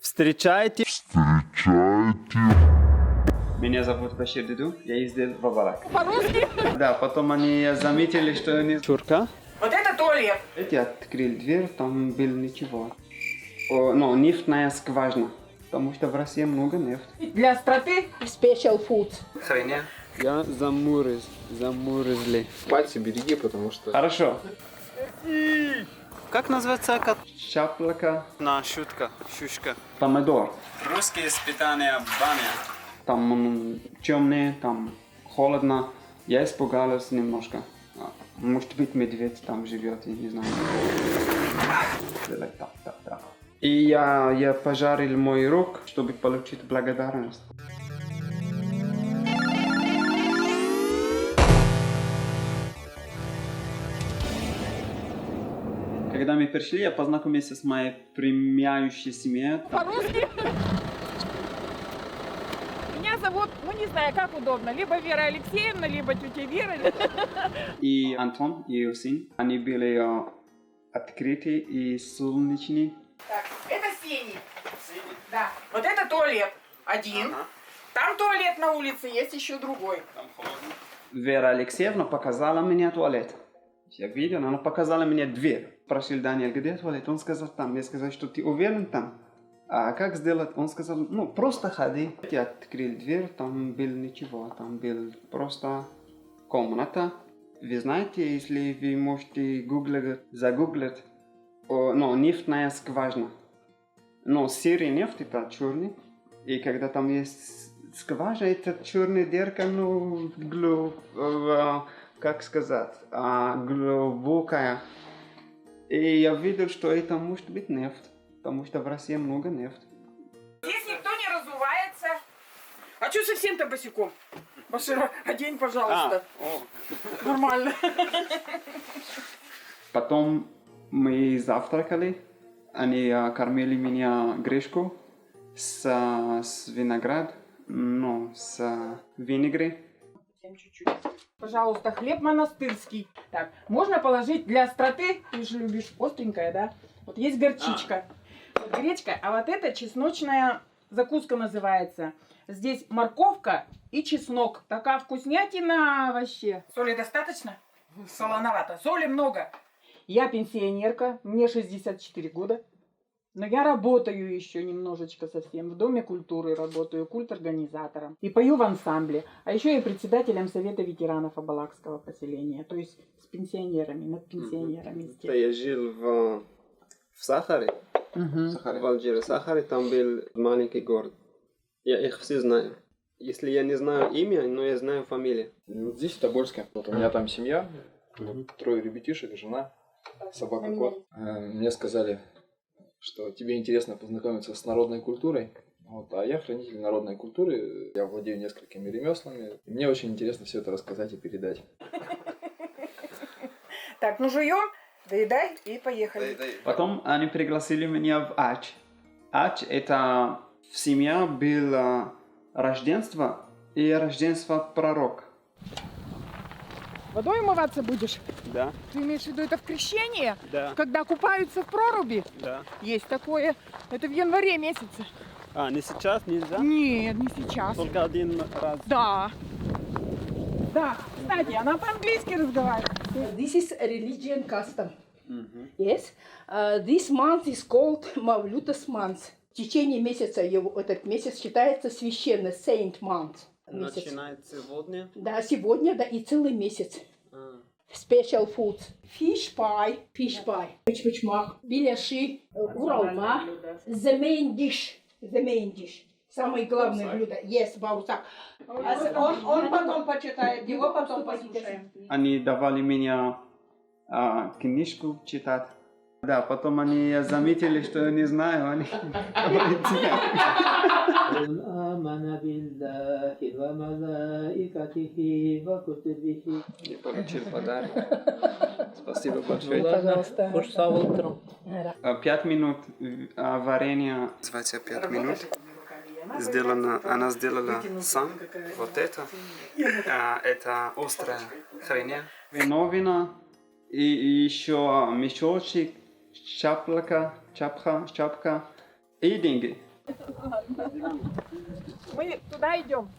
Встречайте. Меня зовут Башир Диду, я ездил в Абалак. По-русски? Да, потом они заметили, что я не чурка. Вот это туалет. Я открыл дверь, там было ничего. Но нефтная скважина, потому что в России много нефти. Для остроты special food. Хреня. Я замурзли. Пальцы береги, потому что... Хорошо. Как называется чаплака? На шутка, шушка. Помидор. Русские испытания баня. Там темные, там холодно. Я испугалась немножко. Может быть, медведь там живет, я не знаю. И я пожарил мой рук, чтобы получить благодарность. Когда мы пришли, я познакомился с моей премиающей семьей. По-русски? Меня зовут, не знаю, как удобно, либо Вера Алексеевна, либо тетя Вера. И Антон, и ее сын. Они были открыты и солнечные. Так, это синий. Да. Вот это туалет. Один. Там туалет на улице, есть еще другой. Там холодно. Вера Алексеевна показала мне туалет. Я видел, она показала мне дверь. Спросил Даниэль, где туалет? Он сказал там. Я сказал, что ты уверен там? А как сделать? Он сказал, просто ходи. Я открыл дверь, там было ничего. Там был просто комната. Вы знаете, если вы можете загуглить, нефтная скважина. Но серый нефть это черный. И когда там есть скважина, это черная дырка, как сказать, глубокая. И я видел, что это может быть нефть, потому что в России много нефти. Здесь никто не разувается. А что совсем-то босиком? Башира, одень, пожалуйста. Нормально. Потом мы завтракали. Они кормили меня гречку с виноград, с винегрет. Чуть-чуть. Пожалуйста, хлеб монастырский. Так, можно положить для остроты, ты же любишь остренькое, да? Вот есть горчичка, вот гречка, а вот это чесночная закуска называется. Здесь морковка и чеснок. Такая вкуснятина вообще. Соли достаточно? Солоновато. Соли много. Я пенсионерка, мне 64 года. Но я работаю еще немножечко совсем. В Доме культуры работаю, культорганизатором. И пою в ансамбле. А еще и председателем Совета ветеранов Абалакского поселения. То есть с пенсионерами, над пенсионерами. Я жил в Сахаре. В Алжире. Сахаре, там был маленький город. Я их все знаю. Если я не знаю имя, но я знаю фамилию. Вот здесь, в Тобольске. Вот у меня там семья. 3 ребятишек, жена, собака, кот. Мне сказали, что тебе интересно познакомиться с народной культурой. Вот, а я хранитель народной культуры, я владею несколькими ремеслами. И мне очень интересно все это рассказать и передать. Так, жуем, доедай и поехали. Потом они пригласили меня в Ач. Ач это в семье было рождество и рождество пророка. Водой умываться будешь? Да. Ты имеешь в виду это в крещении? Да. Когда купаются в проруби? Да. Есть такое. Это в январе месяце. Не сейчас нельзя? Нет, не сейчас. Только один раз. Да. Да. Кстати, она по-английски разговаривает. This is a religion custom. Yes. This month is called Mavlutas month. В течение месяца этот месяц считается священный Saint month. Месяц. Начинается сегодня? Да, сегодня, да, и целый месяц. Special food. Fish pie. Fish pie. Бычмак. Беляши. Уралма. The main dish. The main dish. Самое главное блюдо. Yes, баусак. Он потом почитает, его потом послушаем. Они давали мне книжку читать. Да, потом они заметили, что я не знаю, они Я получил подарок. Спасибо большое. Пожалуйста. 5 минут варенья. Называется 5 минут. Она сделала сам вот это. Это острая хрень. Виновина и еще мешочек, шапка и деньги. Мы туда идем.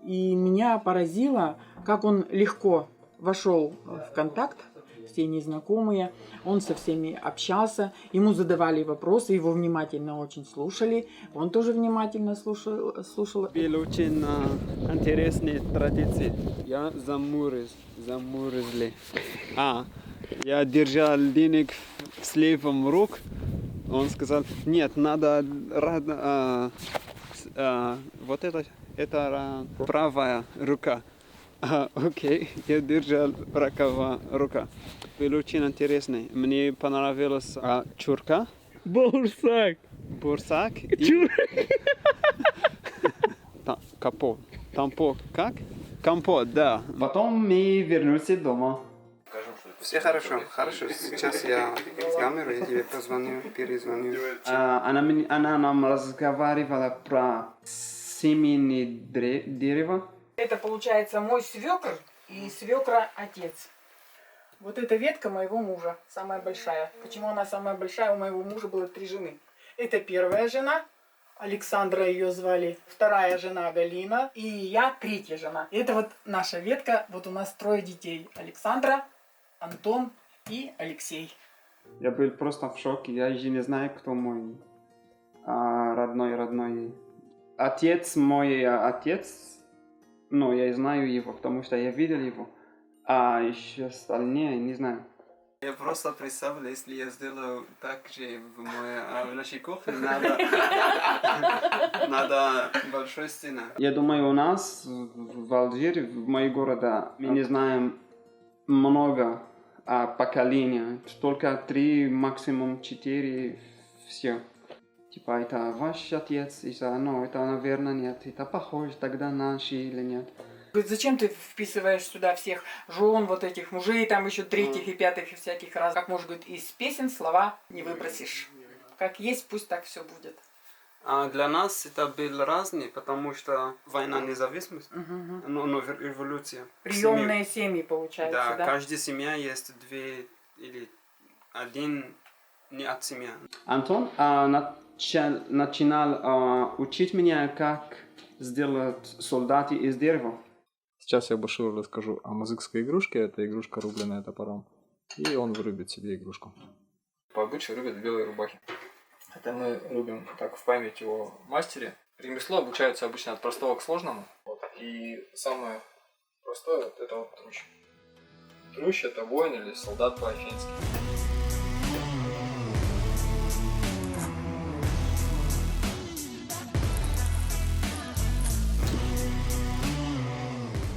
И меня поразило, как он легко вошел в контакт, все незнакомые, он со всеми общался, ему задавали вопросы, его внимательно очень слушали, он тоже внимательно слушал. Был очень интересные традиции. Я замурзли. Я держал денег с левым рук. Он сказал, нет, надо вот это правая рука. Окей, я держал правая рука. Был очень интересный. Мне понравилась чурка. Бурсак. Бурсак. И... Капот. Тампо, как? Компот, да. Потом мы вернулись дома. Все хорошо. Сейчас я с камерой, я тебе позвоню, перезвоню. Она нам разговаривала про семейное дерево. Это получается мой свекр и свекра отец. Вот эта ветка моего мужа, самая большая. Почему она самая большая? У моего мужа было 3 жены. Это первая жена, Александра ее звали, вторая жена Галина, и я 3-я жена. Это вот наша ветка, вот у нас 3 детей. Александра, Антон и Алексей. Я был просто в шоке, я еще не знаю, кто мой родной. Отец, мой отец, но я знаю его, потому что я видел его. А еще остальные, не знаю. Я просто представляю, если я сделаю так же в нашей кухне, надо большой стена. Я думаю, у нас в Алжире, в моем городе, мы не знаем много поколений. Только 3, максимум 4, все. Типа, это ваш отец, это, наверное, нет. Это похоже, тогда наши или нет. Говорит, зачем ты вписываешь сюда всех жен, вот этих мужей, там еще 3-х и 5-х и всяких раз. Как может, говорит, из песен слова не выбросишь. Как есть, пусть так все будет. Для нас это было разное, потому что война независимости, революция. Приемные семьи, получается, да? Каждая семья есть 2 или 1 не от семьи. Антон начинал учить меня, как сделать солдаты из дерева. Сейчас я Баширу расскажу о музыкской игрушке. Это игрушка, рубленная топором. И он вырубит себе игрушку. По обычаю рубят в белой рубахе. Это мы рубим так в память о мастере. Ремесло обучаются обычно от простого к сложному. И самое простое это вот трущ. Трущ это воин или солдат по-афински.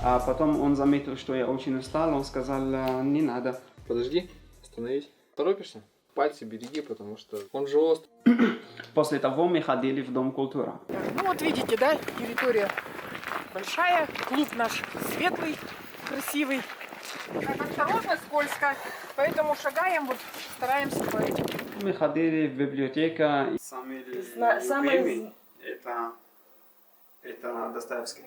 А потом он заметил, что я очень устал, он сказал, не надо. Подожди, остановись. Торопишься? Пальцы береги, потому что он же острый. После того мы ходили в Дом культуры. Ну вот видите, да, территория большая, клуб наш светлый, красивый. Так, осторожно, скользко, поэтому шагаем, вот стараемся пройти. Мы ходили в библиотеку. Самый Самый... это Достоевский.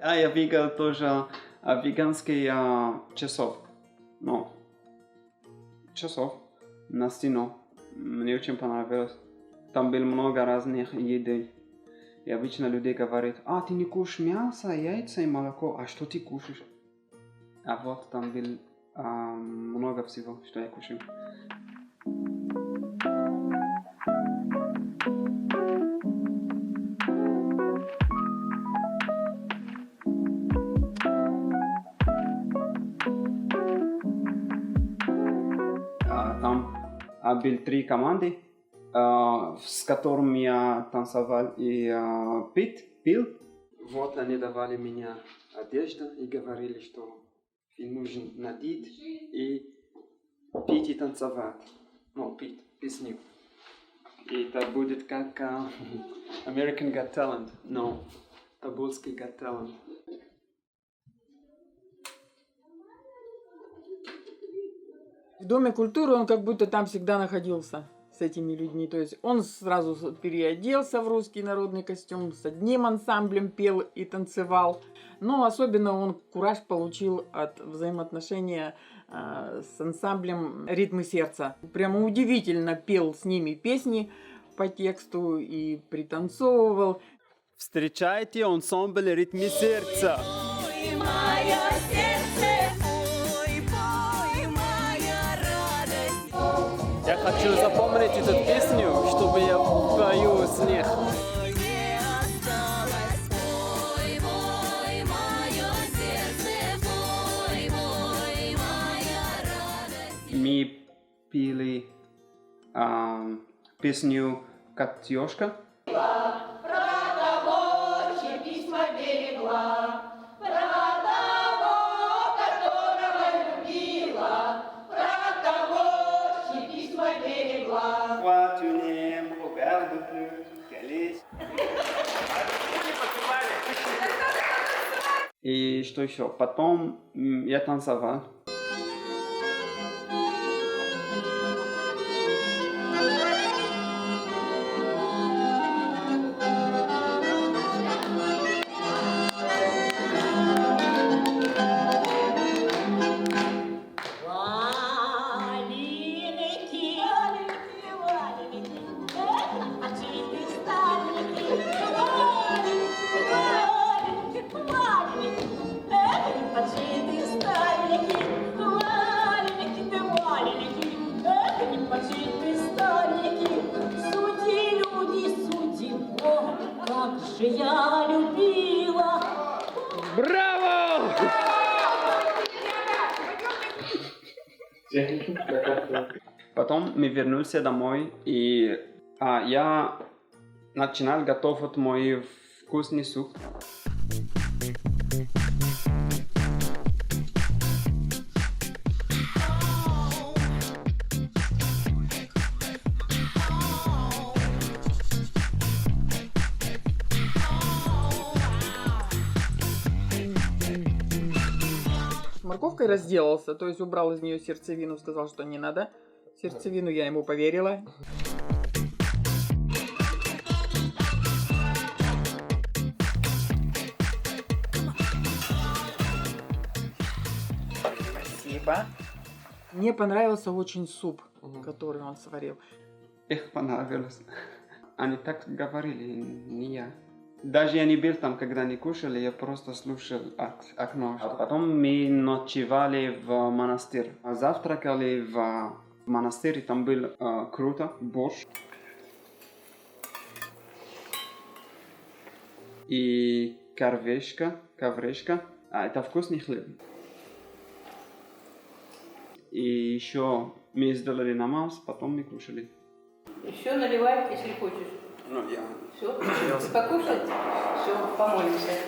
Я видел тоже веганские часов. Ну, часов на стену. Мне очень понравилось. Там было много разных еды. И обычно люди говорят, ты не кушаешь мясо, яйца и молоко, а что ты кушаешь? А вот там было много всего, что я кушаю. Были 3 команды, с которыми я танцевал и пил. Вот они давали мне одежду и говорили, что ты нужен надеть и пить и танцевать. Ну, пить песню. И это будет как American Got Talent, но Тобольский Got Talent. В Доме культуры он как будто там всегда находился с этими людьми. То есть он сразу переоделся в русский народный костюм, с одним ансамблем пел и танцевал. Но особенно он кураж получил от взаимоотношения с ансамблем «Ритмы сердца». Прямо удивительно пел с ними песни по тексту и пританцовывал. Встречайте ансамбль «Ритмы сердца». Я хочу запомнить эту песню, чтобы я пою с них. Мы пели песню «Катюшка». И что еще? Потом я танцевал. Я любила. Браво! Потом мы вернулись домой, и я начинал готовить мой вкусный суп. Морковкой разделался, то есть убрал из нее сердцевину, сказал, что не надо. Сердцевину я ему поверила. Спасибо. Мне понравился очень суп, который он сварил. Их понравилось. Они так говорили, не я. Даже я не был там, когда они кушали, я просто слушал окно. А потом мы ночевали в монастырь. Завтракали в монастыре, там был круто, борщ. И коврешка. Это вкусный хлеб. И еще мы сделали намаз, потом мы кушали. Еще наливай, если хочешь. Ну, я... Все, покушать, все, помолимся.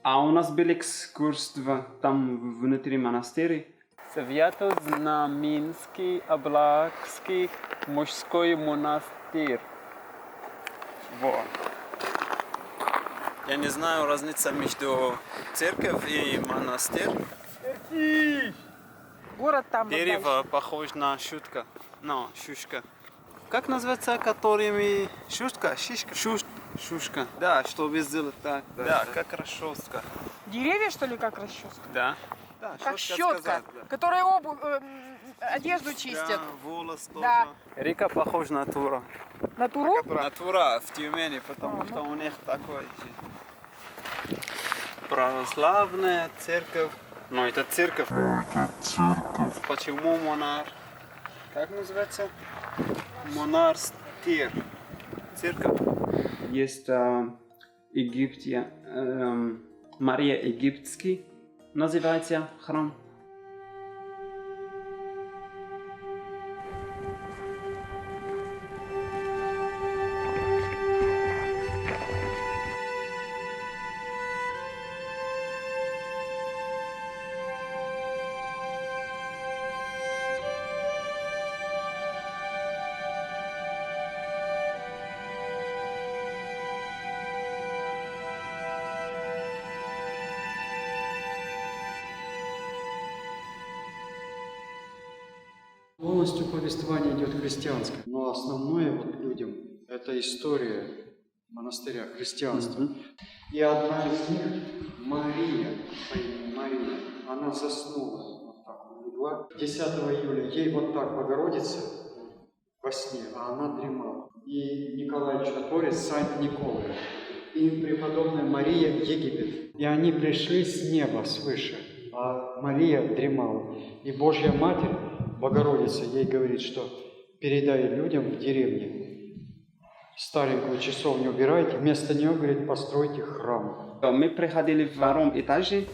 А у нас был экскурсия там внутри монастыря. Свято-Знаменский Облакский мужской монастырь. Вот. Я не знаю разница между церковью и монастырь. Город там. Дерево похоже на шутка. No, шушка. Как называется, которыми... Шушка? Шишка? Шушка. Да, чтобы сделать так. Да, как расческа. Деревья, что ли, как расческа? Да. Да, Как щетка щетка, сказать, да. которая одежду чистят. Да, волос тоже. Да. Река похожа на Тура. На Туру? На Тура в Тюмени, потому что у них такой православная церковь. Но это церковь. Почему монарх? Как называется? Монастырь. Церковь. Есть Египте, Мария Египетский называется храм. Полностью повествование идет христианское, но основное вот людям – это история монастыря, христианства. И одна из них, Мария, по имени Мария, она заснула, вот так вот легла. 10 июля ей вот так Богородица во сне, а она дремала. И Николай Чудотворец, Санкт-Николай, и преподобная Мария в Египет. И они пришли с неба, свыше, а Мария дремала. И Божья Матерь, Богородица, ей говорит, что передай людям в деревне, старенькую часовню убирайте, вместо нее, говорит, постройте храм. Мы приходили в втором этаже.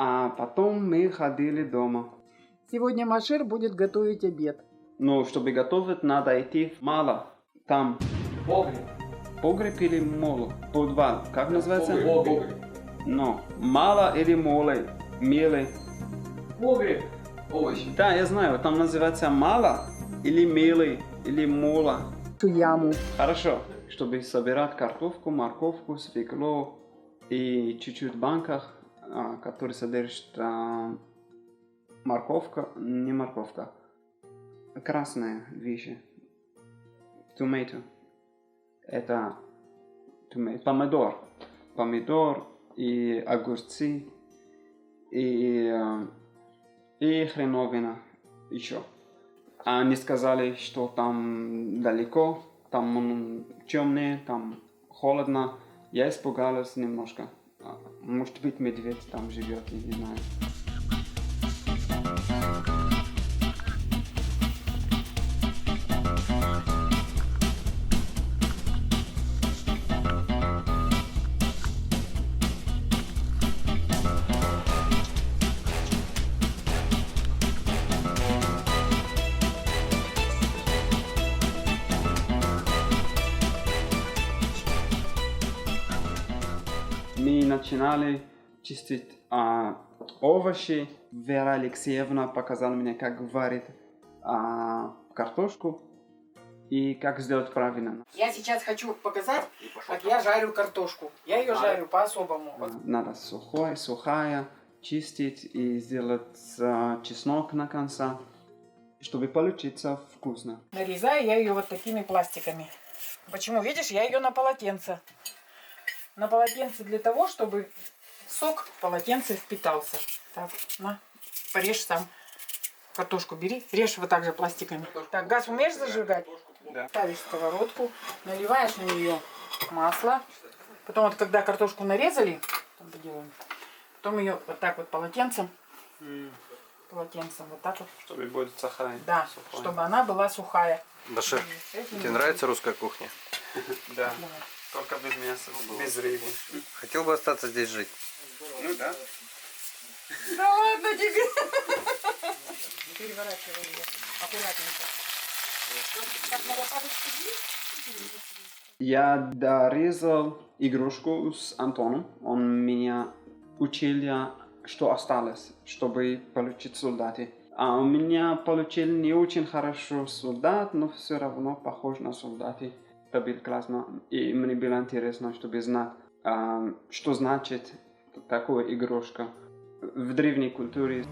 А потом мы ходили дома. Сегодня Машер будет готовить обед. Но чтобы готовить, надо идти в мало. Там Погреб. погреб или мол, подвал, как называется? Погреб. Но мало или молы, милы. Погреб. Овощи. Да, я знаю, там называется мало или милы или мола. Яму. Хорошо, чтобы собирать картошку, морковку, свеклу и чуть-чуть в банках, который содержит морковка, не морковка, красные вещи. Tomato. Это помидор. Помидор и огурцы и хреновина еще. Они сказали, что там далеко, там темнее, там холодно. Я испугалась немножко. Может быть, медведь там живет, я не знаю. Мы начинали чистить овощи. Вера Алексеевна показала мне, как варить картошку и как сделать правильно. Я сейчас хочу показать, как я жарю картошку. Я ее жарю по-особому. Надо сухая, чистить и сделать чеснок на конце, чтобы получиться вкусно. Нарезаю я ее вот такими пластиками. Почему? Видишь, я ее на полотенце. На полотенце для того, чтобы сок в полотенце впитался. Так, на, порежь сам. Картошку бери, режь вот так же пластиками. Так, газ умеешь зажигать? Да. Ставишь сковородку, наливаешь на нее масло. Потом вот когда картошку нарезали, потом ее вот так вот полотенцем, вот так вот. Чтобы будет сухая. Да, сухая. чтобы она была сухая. Башир, тебе нравится русская кухня? Да. Только без мяса, без рыбы. Хотел бы остаться здесь жить? Ну да. Да ладно тебе. Переворачивай ее аккуратненько. Так, надо палочку бить. Я дорезал игрушку с Антоном. Он меня учил, что осталось, чтобы получить солдаты. А у меня получил не очень хорошо солдат, но все равно похож на солдаты. Это было классно. И мне было интересно, чтобы знать, что значит такая игрушка в древней культуре.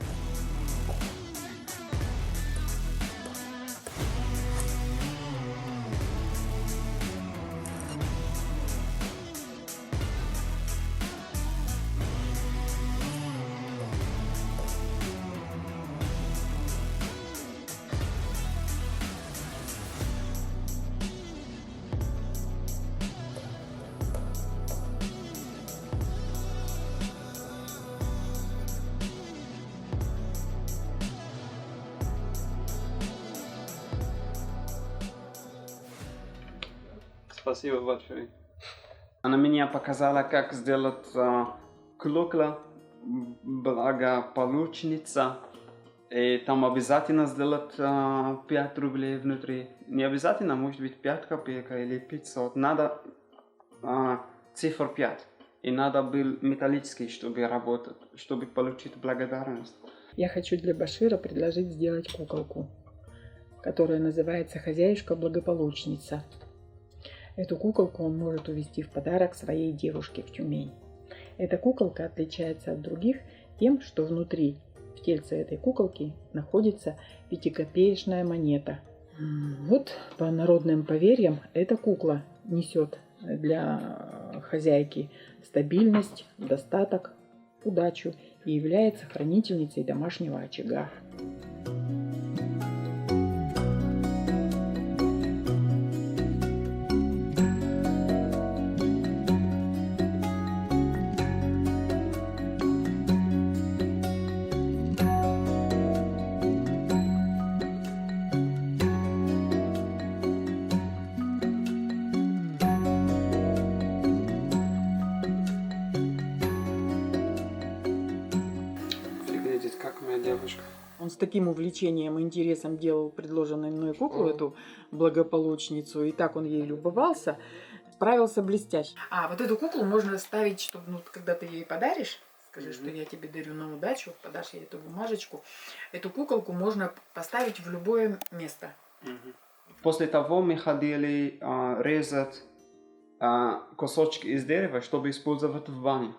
Спасибо большое. Она мне показала, как сделать кукла благополучница. И там обязательно сделать 5 рублей внутри. Не обязательно, может быть 5 копеек или 500. Надо цифр 5. И надо был металлический, чтобы работать, чтобы получить благодарность. Я хочу для Башира предложить сделать куколку, которая называется «Хозяюшка-благополучница». Эту куколку он может увезти в подарок своей девушке в Тюмень. Эта куколка отличается от других тем, что внутри, в тельце этой куколки, находится 5-копеечная монета. Вот по народным поверьям эта кукла несет для хозяйки стабильность, достаток, удачу и является хранительницей домашнего очага. Выглядит как моя девушка. Он с таким увлечением и интересом делал предложенную мной куклу, эту благополучницу, и так он ей любовался, справился блестяще. А вот эту куклу можно ставить, чтобы, когда ты ей подаришь, скажи, что я тебе дарю на удачу, подашь ей эту бумажечку, эту куколку можно поставить в любое место. После того мы ходили резать кусочки из дерева, чтобы использовать в бане.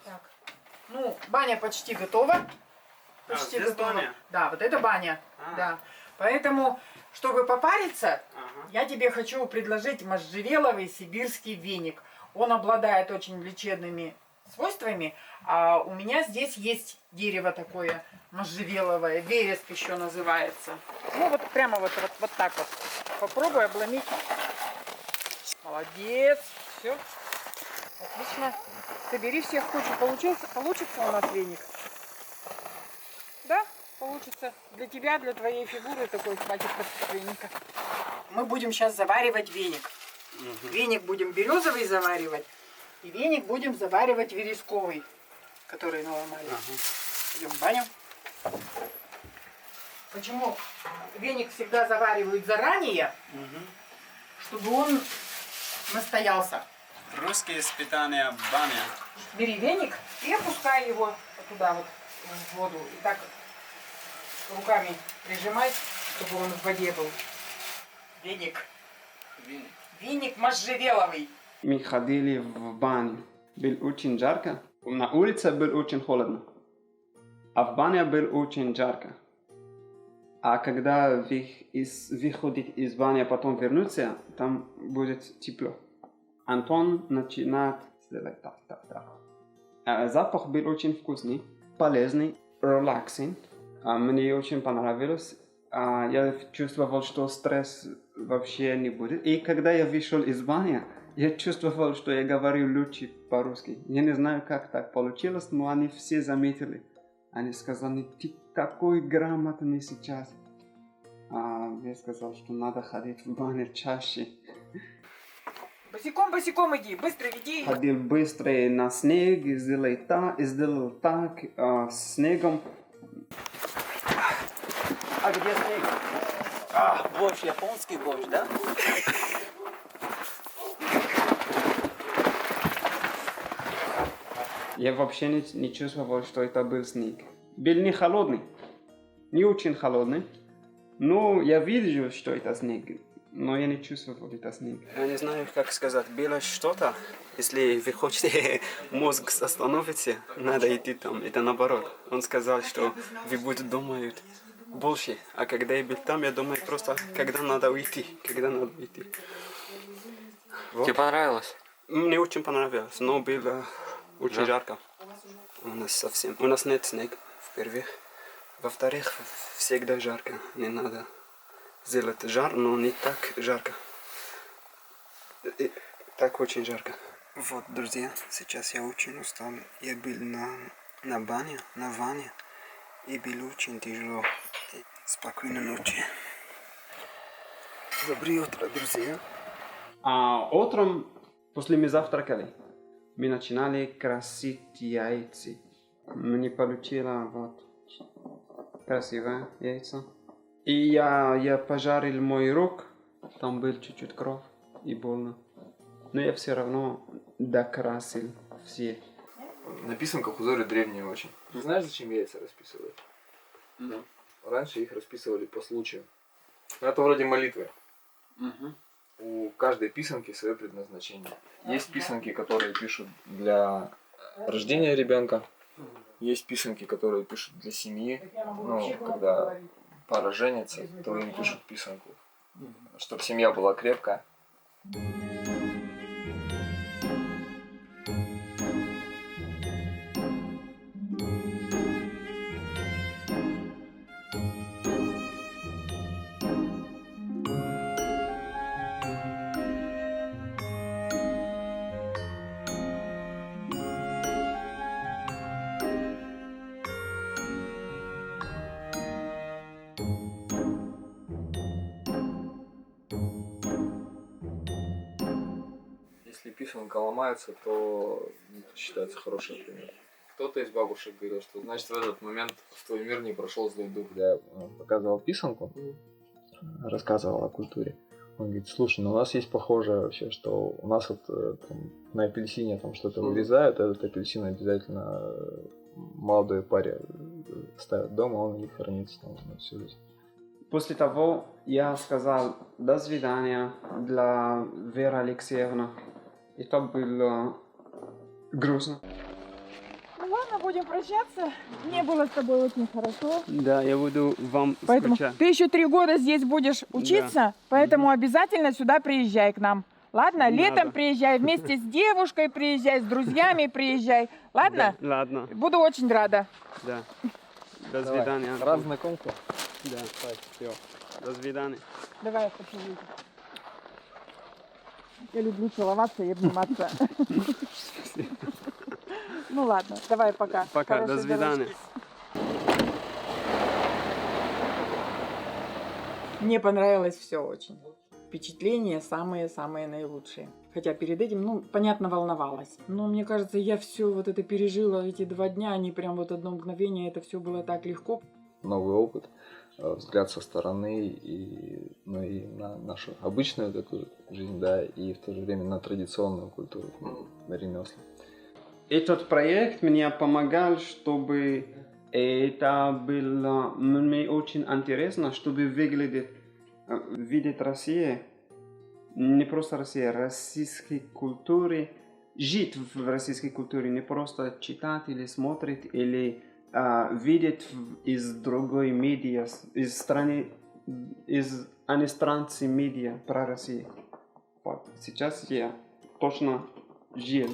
Так. Баня почти готова. Почти здесь готова. баня? Да, вот это баня. Да. Поэтому, чтобы попариться, я тебе хочу предложить можжевеловый сибирский веник. Он обладает очень лечебными свойствами, а у меня здесь есть дерево такое можжевеловое, вереск еще называется. Вот прямо вот так вот. Попробуй обломить. Молодец. Все. Отлично. Собери всех в кучу. Получится у нас веник? Да, получится. Для тебя, для твоей фигуры такой хватит веника. Мы будем сейчас заваривать веник. Веник будем березовый заваривать. И веник будем заваривать вересковый, который наломали. Идем в баню. Почему веник всегда заваривают заранее? Чтобы он настоялся. Русские испытания баня. Бери веник и опускай его туда вот в воду. И так руками прижимай, чтобы он в воде был. Веник. Веник можжевеловый. Мы ходили в баню. Было очень жарко. На улице было очень холодно. А в бане было очень жарко. А когда выходить из бани, а потом вернуться, там будет тепло. Антон начинает сделать так. Запах был очень вкусный, полезный, релаксинг. Мне очень понравилось. Я чувствовал, что стресс вообще не будет. И когда я вышел из бани, я чувствовал, что я говорю лучше по-русски. Я не знаю, как так получилось, но они все заметили. Они сказали, ты такой грамотный сейчас. Я сказал, что надо ходить в баню чаще. Босиком иди, быстро веди. Ходил быстро на снег, сделал так, с снегом. А где снег? Борщ, японский борщ, да? Я вообще не чувствовал, что это был снег. Был не холодный, не очень холодный, но я видел, что это снег, но я не чувствовал это снег. Я не знаю, как сказать, было что-то, если вы хотите, мозг остановится, надо идти там, это наоборот. Он сказал, что вы будете думать больше, а когда я был там, я думаю просто, когда надо уйти. Вот. Тебе понравилось? Мне очень понравилось, но было очень жарко. У нас нет снега, во-первых. Во-вторых, всегда жарко. Не надо сделать жар, но не так жарко. Так очень жарко. Вот, друзья, сейчас я очень устал. Я был на ванне, и было очень тяжело. Спокойной ночи. Доброе утро, друзья. А утром, после мы завтракали, мы начинали красить яйца. Мне получилось вот красивое яйцо. И я пожарил мой рук, там был чуть-чуть кровь и больно. Но я все равно докрасил все. На писанках узоры древние очень. Ты знаешь, зачем яйца расписывают? Да. Раньше их расписывали по случаю. Это вроде молитвы. У каждой писанки свое предназначение. Есть писанки, которые пишут для рождения ребенка. Есть писанки, которые пишут для семьи. Ну, когда пара женится, то им пишут писанку. Чтобы семья была крепкая. Если писанка ломается, то считается хороший пример. Кто-то из бабушек говорил, что значит в этот момент в твой мир не прошел злой дух. Я показывал писанку, рассказывал о культуре. Он говорит, слушай, ну у нас есть похожее вообще, что у нас вот там, на апельсине там что-то вырезают, этот апельсин обязательно молодой паре ставят дома, он у них хранится там на всю жизнь. После того я сказал до свидания для Веры Алексеевны. И то было грустно. Ну ладно, будем прощаться. Мне было с тобой очень хорошо. Да, я буду вам Поэтому скучать. ты еще 3 года здесь будешь учиться, поэтому обязательно сюда приезжай к нам. Ладно? Летом приезжай, вместе с девушкой приезжай, с друзьями приезжай. Ладно? Да, ладно, Буду очень рада. да. До свидания. Рад знакомству. Да, все. До свидания. Давай я поцелую. Я люблю целоваться и обниматься. Ну ладно, давай пока. Пока, Хорошей до свидания. дорожки. Мне понравилось все очень. Впечатления самые-самые наилучшие. Хотя перед этим, ну, понятно, волновалась. Но мне кажется, я все вот это пережила, эти 2 дня, они прям вот одно мгновение, это все было так легко. Новый опыт, взгляд со стороны, и, ну, и на нашу обычную такую жизнь, да, и в то же время на традиционную культуру, на ремесла. Этот проект мне помогал, чтобы это было мне очень интересно, чтобы видеть Россию, не просто Россия, российской культуры, жить в российской культуре, не просто читать или смотреть, или видеть из другой медиа, из иностранной медиа про Россию. Вот. Сейчас я точно жил